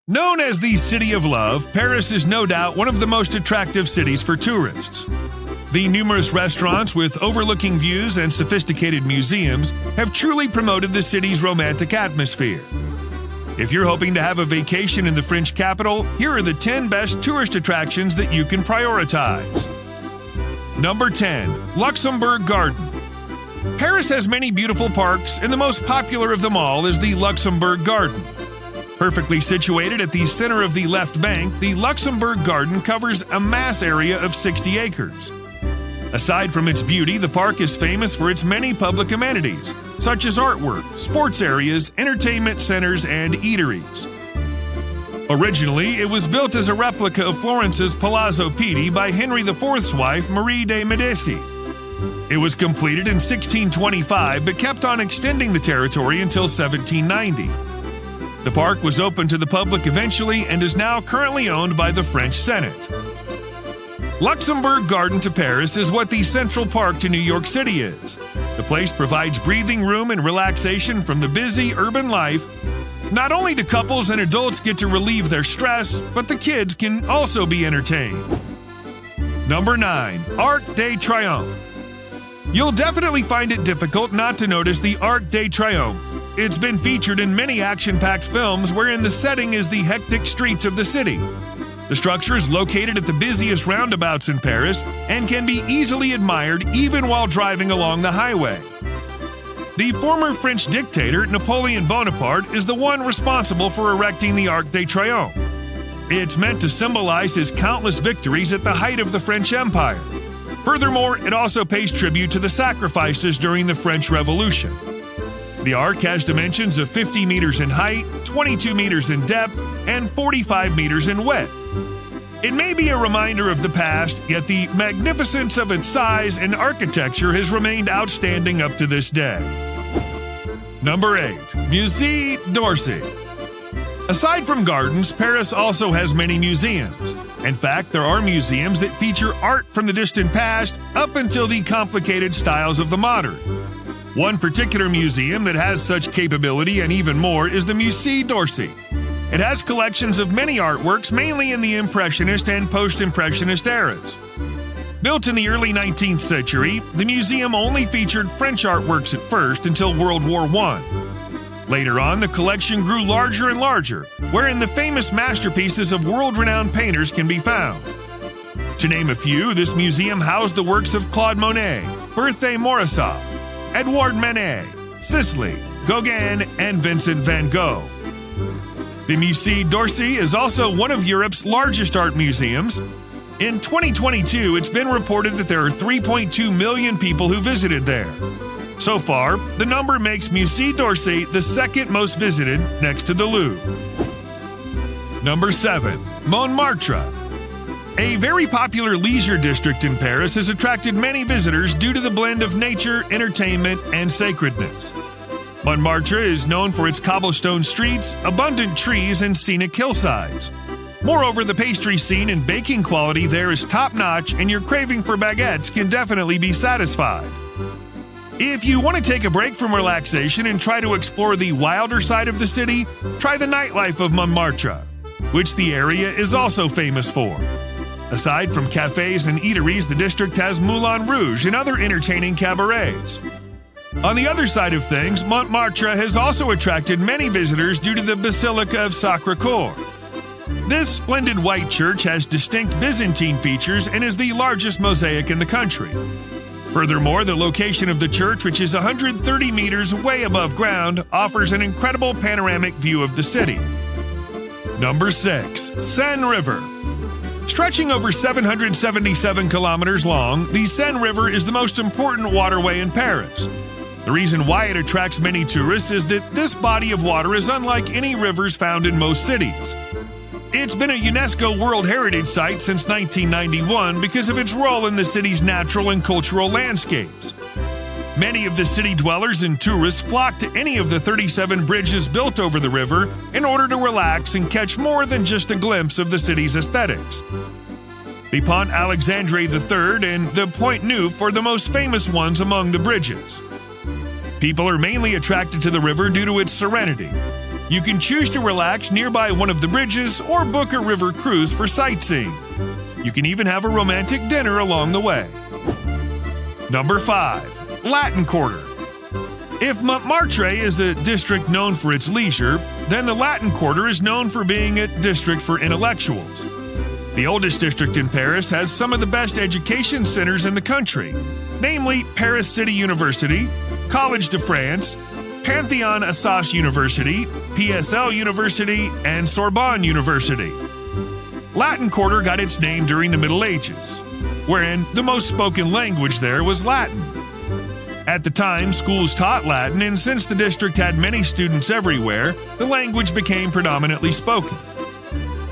Known as the City of Love, Paris is no doubt one of the most attractive cities for tourists. The numerous restaurants with overlooking views and sophisticated museums have truly promoted the city's romantic atmosphere. If you're hoping to have a vacation in the French capital, here are the 10 best tourist attractions that you can prioritize. Number 10. Luxembourg Garden. Paris has many beautiful parks, and the most popular of them all is the Luxembourg Garden. Perfectly situated at the center of the left bank, the Luxembourg Garden covers a mass area of 60 acres. Aside from its beauty, the park is famous for its many public amenities, such as artwork, sports areas, entertainment centers, and eateries. Originally, it was built as a replica of Florence's Palazzo Pitti by Henry IV's wife, Marie de Medici. It was completed in 1625, but kept on extending the territory until 1790. The park was open to the public eventually and is now currently owned by the French Senate. Luxembourg Garden to Paris is what the Central Park to New York City is. The place provides breathing room and relaxation from the busy urban life. Not only do couples and adults get to relieve their stress, but the kids can also be entertained. Number 9. Arc de Triomphe. You'll definitely find it difficult not to notice the Arc de Triomphe. It's been featured in many action-packed films wherein the setting is the hectic streets of the city. The structure is located at the busiest roundabouts in Paris and can be easily admired even while driving along the highway. The former French dictator, Napoleon Bonaparte, is the one responsible for erecting the Arc de Triomphe. It's meant to symbolize his countless victories at the height of the French Empire. Furthermore, it also pays tribute to the sacrifices during the French Revolution. The arc has dimensions of 50 meters in height, 22 meters in depth, and 45 meters in width. It may be a reminder of the past, yet the magnificence of its size and architecture has remained outstanding up to this day. Number 8. Musée d'Orsay. Aside from gardens, Paris also has many museums. In fact, there are museums that feature art from the distant past up until the complicated styles of the modern. One particular museum that has such capability and even more is the Musée d'Orsay. It has collections of many artworks, mainly in the Impressionist and Post-Impressionist eras. Built in the early 19th century, the museum only featured French artworks at first until World War I. Later on, the collection grew larger and larger, wherein the famous masterpieces of world-renowned painters can be found. To name a few, this museum housed the works of Claude Monet, Berthe Morisot, Edouard Manet, Sisley, Gauguin, and Vincent van Gogh. The Musée d'Orsay is also one of Europe's largest art museums. In 2022, it's been reported that there are 3.2 million people who visited there. So far, the number makes Musée d'Orsay the second most visited, next to the Louvre. Number 7. Montmartre. A very popular leisure district in Paris has attracted many visitors due to the blend of nature, entertainment, and sacredness. Montmartre is known for its cobblestone streets, abundant trees, and scenic hillsides. Moreover, the pastry scene and baking quality there is top-notch, and your craving for baguettes can definitely be satisfied. If you want to take a break from relaxation and try to explore the wilder side of the city, try the nightlife of Montmartre, which the area is also famous for. Aside from cafes and eateries, the district has Moulin Rouge and other entertaining cabarets. On the other side of things, Montmartre has also attracted many visitors due to the Basilica of Sacré-Cœur. This splendid white church has distinct Byzantine features and is the largest mosaic in the country. Furthermore, the location of the church, which is 130 meters way above ground, offers an incredible panoramic view of the city. Number 6. Seine River. Stretching over 777 kilometers long, the Seine River is the most important waterway in Paris. The reason why it attracts many tourists is that this body of water is unlike any rivers found in most cities. It's been a UNESCO World Heritage Site since 1991 because of its role in the city's natural and cultural landscapes. Many of the city dwellers and tourists flock to any of the 37 bridges built over the river in order to relax and catch more than just a glimpse of the city's aesthetics. The Pont Alexandre III and the Pont Neuf are the most famous ones among the bridges. People are mainly attracted to the river due to its serenity. You can choose to relax nearby one of the bridges or book a river cruise for sightseeing. You can even have a romantic dinner along the way. Number 5. Latin Quarter. If Montmartre is a district known for its leisure, then the Latin Quarter is known for being a district for intellectuals. The oldest district in Paris has some of the best education centers in the country, namely Paris City University, Collège de France, Panthéon-Assas University, PSL University, and Sorbonne University. Latin Quarter got its name during the Middle Ages, wherein the most spoken language there was Latin. At the time, schools taught Latin, and since the district had many students everywhere, the language became predominantly spoken.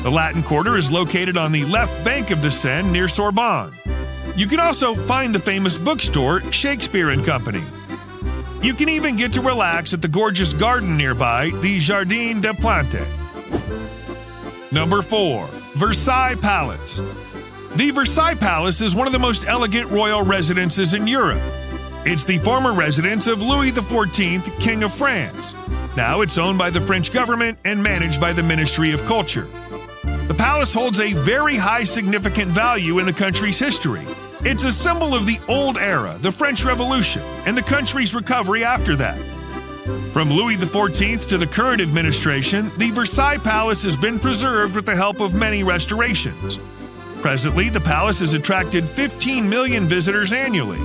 The Latin Quarter is located on the left bank of the Seine near Sorbonne. You can also find the famous bookstore Shakespeare & Company. You can even get to relax at the gorgeous garden nearby, the Jardin des Plantes. Number 4. Versailles Palace. The Versailles Palace is one of the most elegant royal residences in Europe. It's the former residence of Louis XIV, King of France. Now it's owned by the French government and managed by the Ministry of Culture. The palace holds a very high significant value in the country's history. It's a symbol of the old era, the French Revolution, and the country's recovery after that. From Louis XIV to the current administration, the Versailles Palace has been preserved with the help of many restorations. Presently, the palace has attracted 15 million visitors annually.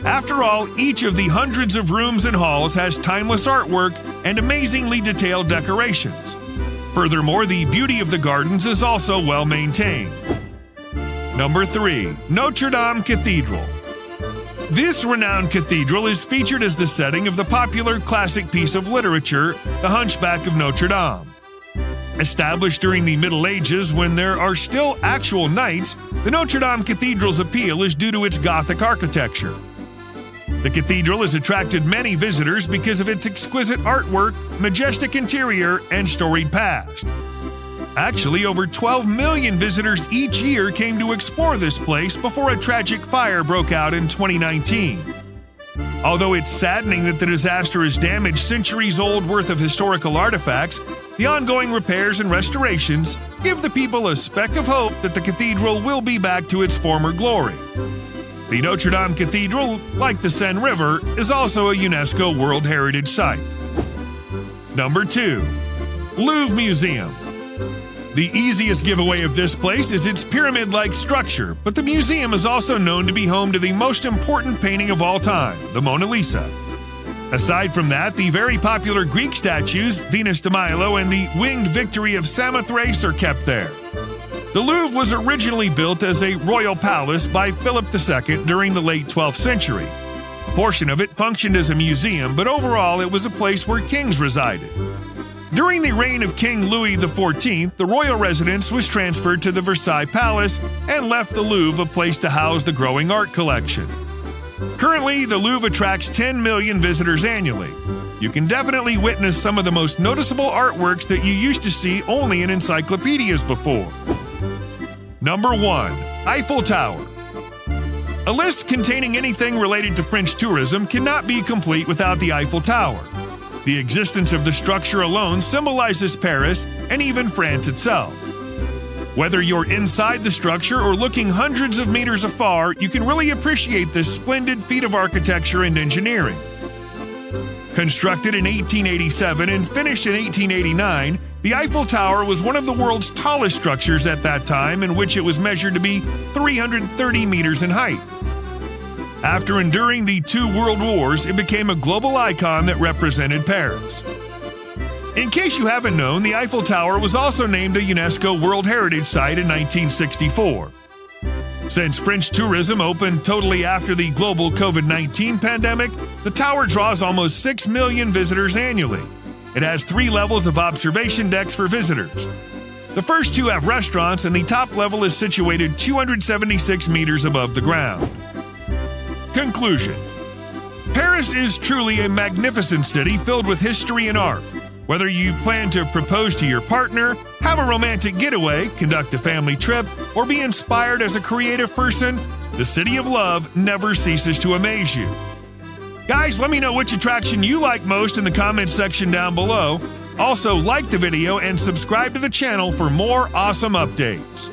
After all, each of the hundreds of rooms and halls has timeless artwork and amazingly detailed decorations. Furthermore, the beauty of the gardens is also well maintained. Number 3. Notre Dame Cathedral. This renowned cathedral is featured as the setting of the popular classic piece of literature, The Hunchback of Notre Dame. Established during the Middle Ages when there are still actual knights, the Notre Dame Cathedral's appeal is due to its Gothic architecture. The cathedral has attracted many visitors because of its exquisite artwork, majestic interior, and storied past. Actually, over 12 million visitors each year came to explore this place before a tragic fire broke out in 2019. Although it's saddening that the disaster has damaged centuries-old worth of historical artifacts, the ongoing repairs and restorations give the people a speck of hope that the cathedral will be back to its former glory. The Notre Dame Cathedral, like the Seine River, is also a UNESCO World Heritage Site. Number 2. Louvre Museum. The easiest giveaway of this place is its pyramid-like structure, but the museum is also known to be home to the most important painting of all time, the Mona Lisa. Aside from that, the very popular Greek statues, Venus de Milo and the Winged Victory of Samothrace, are kept there. The Louvre was originally built as a royal palace by Philip II during the late 12th century. A portion of it functioned as a museum, but overall it was a place where kings resided. During the reign of King Louis XIV, the royal residence was transferred to the Versailles Palace and left the Louvre a place to house the growing art collection. Currently, the Louvre attracts 10 million visitors annually. You can definitely witness some of the most noticeable artworks that you used to see only in encyclopedias before. Number 1. Eiffel Tower. A list containing anything related to French tourism cannot be complete without the Eiffel Tower. The existence of the structure alone symbolizes Paris and even France itself. Whether you're inside the structure or looking hundreds of meters afar, you can really appreciate this splendid feat of architecture and engineering. Constructed in 1887 and finished in 1889, the Eiffel Tower was one of the world's tallest structures at that time, in which it was measured to be 330 meters in height. After enduring the 2 world wars, it became a global icon that represented Paris. In case you haven't known, the Eiffel Tower was also named a UNESCO World Heritage Site in 1964. Since French tourism opened totally after the global COVID-19 pandemic, the tower draws almost 6 million visitors annually. It has 3 levels of observation decks for visitors. The first 2 have restaurants, and the top level is situated 276 meters above the ground. Conclusion. Paris is truly a magnificent city filled with history and art. Whether you plan to propose to your partner, have a romantic getaway, conduct a family trip, or be inspired as a creative person, the City of Love never ceases to amaze you. Guys, let me know which attraction you like most in the comments section down below. Also, like the video and subscribe to the channel for more awesome updates.